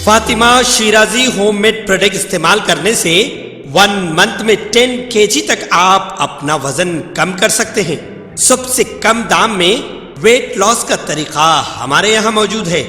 Fatima Shirazi home made product استعمال کرنے سے 1 منتھ میں 10 kg تک آپ اپنا وزن کم کر سکتے ہیں۔ سب سے کم دام میں ویٹ لاس کا طریقہ ہمارے یہاں موجود ہے،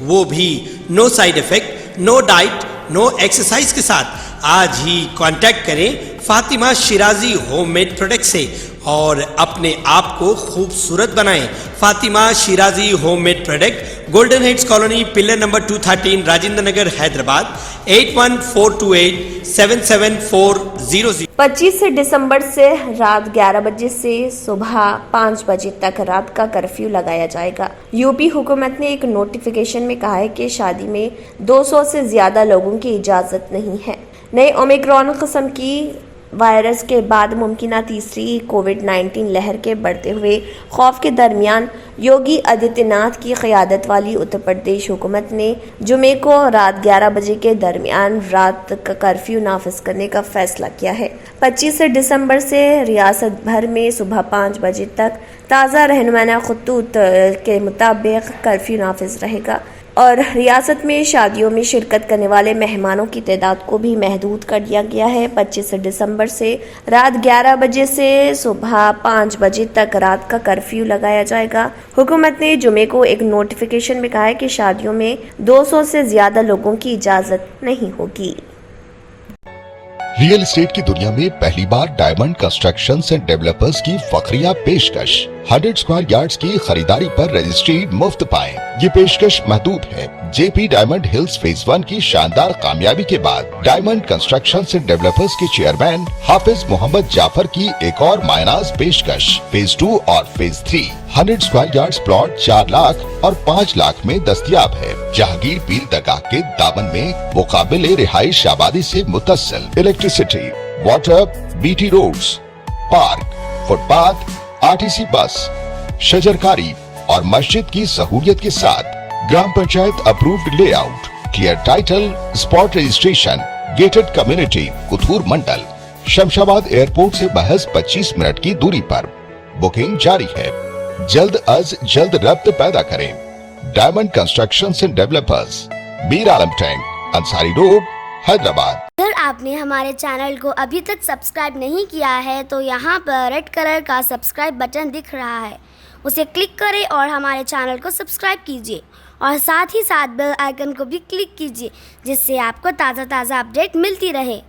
وہ بھی no side effect, no diet, no exercise کے ساتھ۔ آج ہی کانٹیکٹ کریں Fatima Shirazi home made product سے اور اپنے آپ کو خوبصورت بنائیں۔ Fatima Shirazi home made product, golden heights colony, pillar number 213، Rajendra Nagar, Hyderabad, 8142877400۔ 25 دسمبر سے رات 11 بجے سے صبح 5 بجے تک رات کا کرفیو لگایا جائے گا۔ یوپی حکومت نے ایک نوٹیفیکیشن میں کہا ہے کہ شادی میں 200 سے زیادہ لوگوں کی اجازت نہیں ہے۔ نئے اومیکرون قسم کی وائرس کے بعد ممکنہ تیسری کووڈ-19 لہر کے بڑھتے ہوئے خوف کے درمیان یوگی آدتیہ ناتھ کی قیادت والی اتر پردیش حکومت نے جمعے کو رات 11 بجے کے درمیان رات کا کرفیو نافذ کرنے کا فیصلہ کیا ہے۔ 25 دسمبر سے ریاست بھر میں صبح 5 بجے تک تازہ رہنمانہ خطوط کے مطابق کرفیو نافذ رہے گا اور ریاست میں شادیوں میں شرکت کرنے والے مہمانوں کی تعداد کو بھی محدود کر دیا گیا ہے۔ 25 دسمبر سے رات 11 بجے سے صبح 5 بجے تک رات کا کرفیو لگایا جائے گا۔ حکومت نے جمعے کو ایک نوٹیفیکیشن میں کہا ہے کہ شادیوں میں 200 سے زیادہ لوگوں کی اجازت نہیں ہوگی۔ ریئل اسٹیٹ کی دنیا میں پہلی بار ڈائمنڈ کنسٹرکشنز اینڈ ڈیولپرز کی فخریہ پیشکش 100 اسکوائر یارڈز کی خریداری پر رجسٹری مفت پائیں۔ یہ پیشکش محدود ہے۔ جے پی ڈائمنڈ ہلز فیز 1 کی شاندار کامیابی کے بعد ڈائمنڈ کنسٹرکشنز اینڈ ڈیولپرز کے چیئرمین حافظ محمد جعفر کی ایک اور مایہ پیشکش فیز 2 اور phase 3 100 square yards plot 4 lakh اور 5 لاکھ میں دستیاب ہے۔ جہانگیر پیر درگاہ کے دامن میں مقابل رہائش آبادی سے متصل electricity, water, B T roads, park, footpath, RTC bus, شجرکاری اور مسجد کی سہولیت کے ساتھ gram panchayat approved layout, clear title, spot registration, gated community, Kothur mandal, Shamshabad airport سے محض 25 منٹ کی دوری پر۔ بکنگ جاری ہے۔ جلد از جلد ربط پیدا کریں۔ Diamond constructions and developers, Mir Alam tank, Ansari road, Hyderabad. اگر آپ نے ہمارے چینل کو ابھی تک سبسکرائب نہیں کیا ہے تو یہاں پر ریڈ کلر کا سبسکرائب بٹن دکھ رہا ہے، اسے کلک کریں اور ہمارے چینل کو سبسکرائب کیجیے اور ساتھ ہی ساتھ بیل آئیکن کو بھی کلک کیجیے، جس سے آپ کو تازہ اپڈیٹ ملتی رہے۔